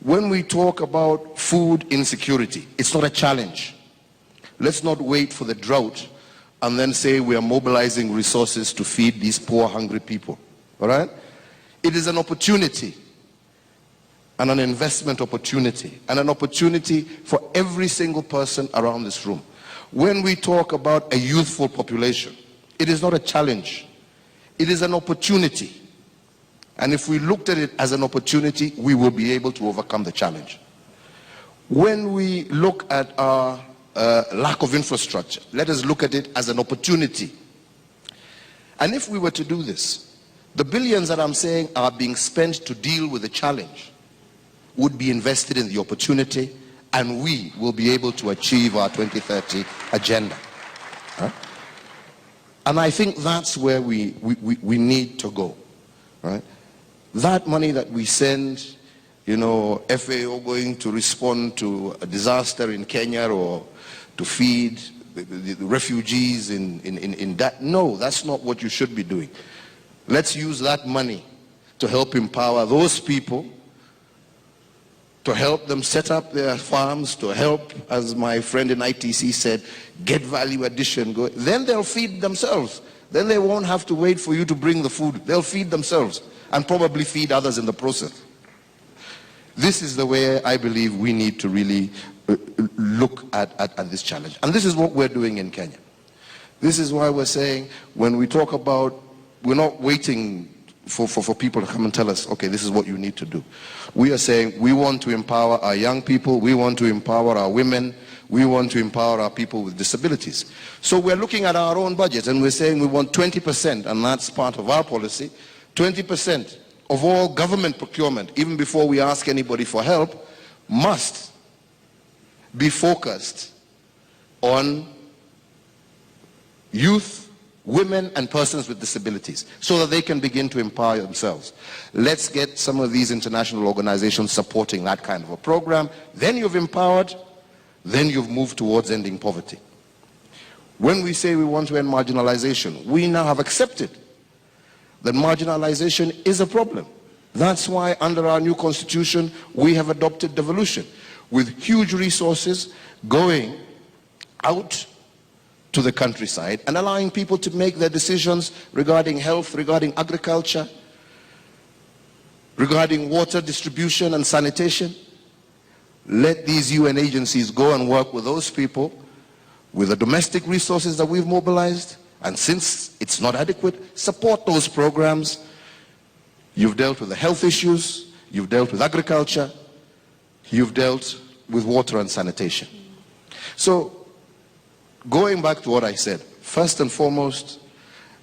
When we talk about food insecurity, it's not a challenge. Let's not wait for the drought and then say we are mobilizing resources to feed these poor, hungry people. All right? It is an opportunity and an investment opportunity and an opportunity for every single person around this room. When we talk about a youthful population, it is not a challenge. It is an opportunity. And if we looked at it as an opportunity, we will be able to overcome the challenge. When we look at our lack of infrastructure, let us look at it as an opportunity. And if we were to do this, the billions that I'm saying are being spent to deal with the challenge would be invested in the opportunity, and we will be able to achieve our 2030 agenda. Right? And I think that's where we need to go. Right? That money that we send, you know, FAO going to respond to a disaster in Kenya or to feed the refugees in that, no, that's not what you should be doing. Let's use that money to help empower those people, to help them set up their farms, to help, as my friend in ITC said, get value addition going. Then they'll feed themselves. Then they won't have to wait for you to bring the food. They'll feed themselves and probably feed others in the process. This is the way I believe we need to really look at this challenge. And this is what we're doing in Kenya. This is why we're saying, when we talk about, we're not waiting for people to come and tell us, okay, this is what you need to do. We are saying we want to empower our young people, we want to empower our women, we want to empower our people with disabilities. So we're looking at our own budget and we're saying we want 20%, and that's part of our policy, 20% of all government procurement, even before we ask anybody for help, must be focused on youth, women and persons with disabilities, so that they can begin to empower themselves. Let's get some of these international organizations supporting that kind of a program. Then you've empowered, then you've moved towards ending poverty. When we say we want to end marginalization, we now have accepted that marginalization is a problem. That's why under our new constitution, we have adopted devolution, with huge resources going out to the countryside and allowing people to make their decisions regarding health, regarding agriculture, regarding water distribution and sanitation. Let these UN agencies go and work with those people with the domestic resources that we've mobilized, and since it's not adequate, support those programs. You've dealt with the health issues, you've dealt with agriculture, you've dealt with water and sanitation. So, going back to what I said, first and foremost,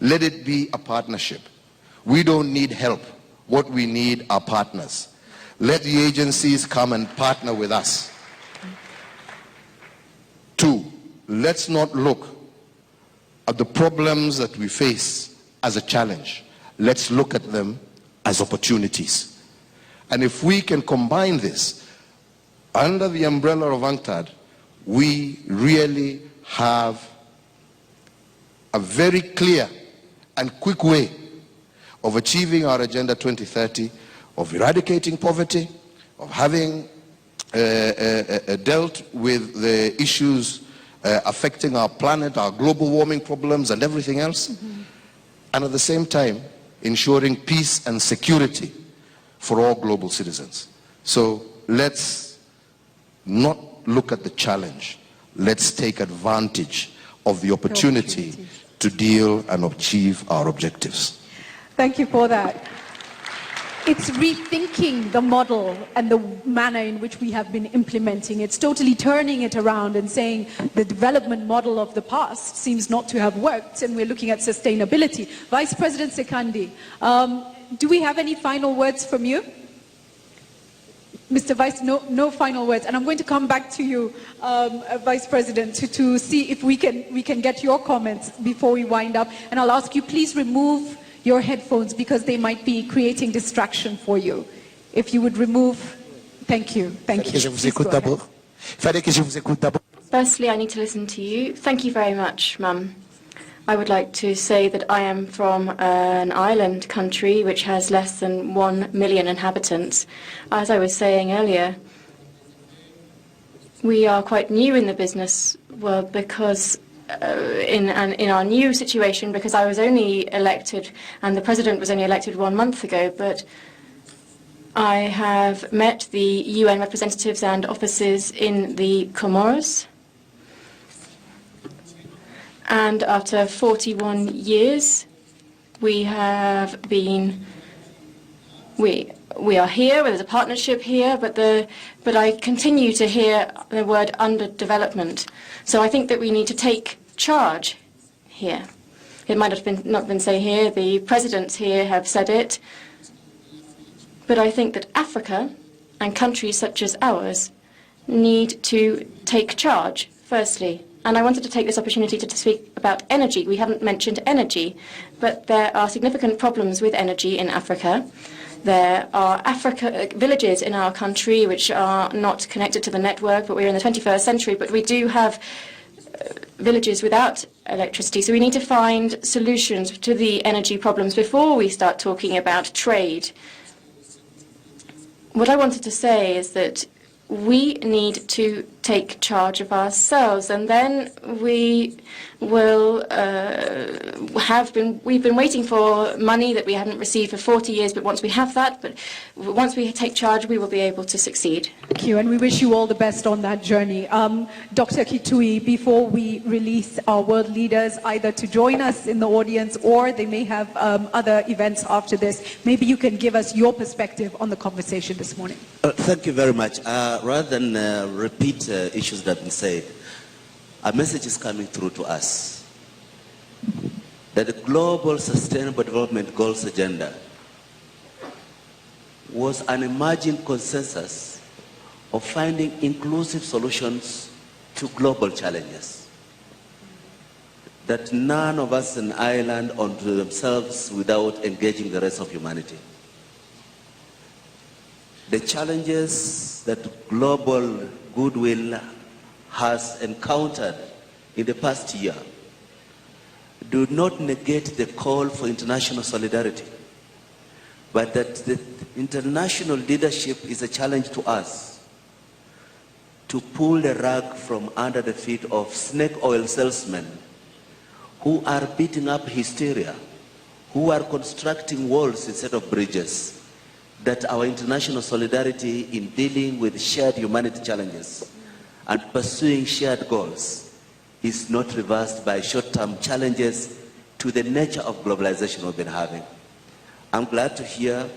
let it be a partnership. We don't need help. What we need are partners. Let the agencies come and partner with us. 2, let's not look at the problems that we face as a challenge. Let's look at them as opportunities. And if we can combine this under the umbrella of UNCTAD, we really have a very clear and quick way of achieving our Agenda 2030, of eradicating poverty, of having dealt with the issues affecting our planet, our global warming problems and everything else, and at the same time ensuring peace and security for all global citizens. So let's not look at the challenge. Let's take advantage of the opportunity to deal and achieve our objectives. Thank you for that. It's rethinking the model and the manner in which we have been implementing. It's totally turning it around and saying the development model of the past seems not to have worked, and we're looking at sustainability. Vice President Sekandi, do we have any final words from you? Mr. Vice, no final words. And I'm going to come back to you, Vice President, to see if we can get your comments before we wind up. And I'll ask you, please remove your headphones because they might be creating distraction for you. If you would remove, thank you. Thank you. Firstly, I need to listen to you. Thank you very much, Mum. I would like to say that I am from an island country which has less than 1 million inhabitants. As I was saying earlier, we are quite new in the business world because in our new situation, because I was only elected and the president was only elected 1 month ago, but I have met the UN representatives and officers in the Comoros. And after 41 years, we are here. There's a partnership here, but I continue to hear the word underdevelopment. So I think that we need to take charge here. It might have not been said here. The presidents here have said it. But I think that Africa and countries such as ours need to take charge, firstly. And I wanted to take this opportunity to speak about energy. We haven't mentioned energy, but there are significant problems with energy in Africa. There are villages in our country which are not connected to the network, but we're in the 21st century, but we do have villages without electricity. So we need to find solutions to the energy problems before we start talking about trade. What I wanted to say is that we need to take charge of ourselves, and then we will we've been waiting for money that we haven't received for 40 years, but once we have that, but once we take charge, we will be able to succeed. Thank you, and we wish you all the best on that journey. Dr. Kitui, before we release our world leaders either to join us in the audience or they may have other events after this, maybe you can give us your perspective on the conversation this morning. Thank you very much. Rather than repeat issues that have been said, a message is coming through to us that the Global Sustainable Development Goals agenda was an emerging consensus of finding inclusive solutions to global challenges. That none of us an island unto themselves without engaging the rest of humanity. The challenges that global goodwill has encountered in the past year do not negate the call for international solidarity, but that the international leadership is a challenge to us to pull the rug from under the feet of snake oil salesmen who are beating up hysteria, who are constructing walls instead of bridges, that our international solidarity in dealing with shared humanity challenges and pursuing shared goals is not reversed by short-term challenges to the nature of globalization we've been having. I'm glad to hear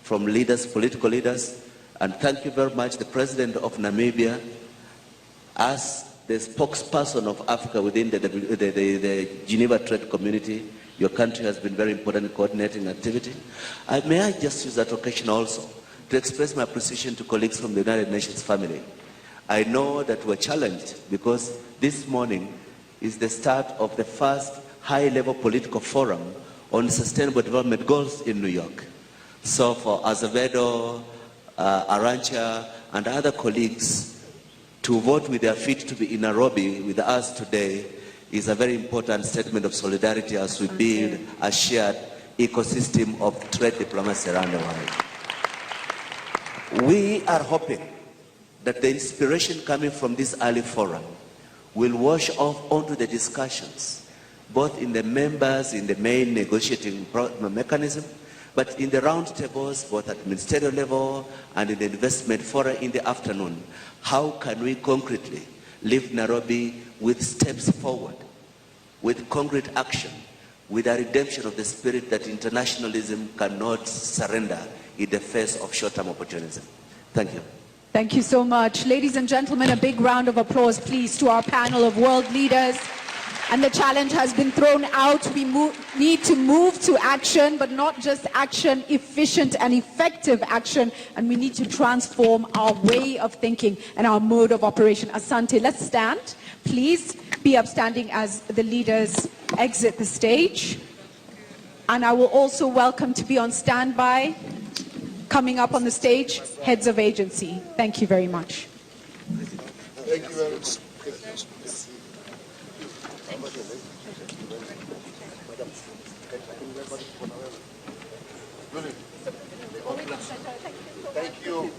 from leaders, political leaders, and thank you very much, the President of Namibia, as the spokesperson of Africa within the Geneva Trade Community. Your country has been very important in coordinating activity. May I just use that occasion also to express my appreciation to colleagues from the United Nations family. I know that we're challenged because this morning is the start of the first high-level political forum on sustainable development goals in New York. So for Azevedo, Arantxa, and other colleagues to vote with their feet to be in Nairobi with us today is a very important statement of solidarity as we build a shared ecosystem of trade diplomacy around the world. We are hoping that the inspiration coming from this early forum will wash off onto the discussions, both in the members, in the main negotiating mechanism, but in the round tables, both at ministerial level and in the investment forum in the afternoon. How can we concretely leave Nairobi with steps forward, with concrete action, with a redemption of the spirit that internationalism cannot surrender in the face of short-term opportunism? Thank you. Thank you so much. Ladies and gentlemen, a big round of applause, please, to our panel of world leaders. And the challenge has been thrown out. We need to move to action, but not just action, efficient and effective action. And we need to transform our way of thinking and our mode of operation. Asante, let's stand. Please be upstanding as the leaders exit the stage. And I will also welcome to be on standby, coming up on the stage, heads of agency. Thank you very much. Thank you very much. Thank you.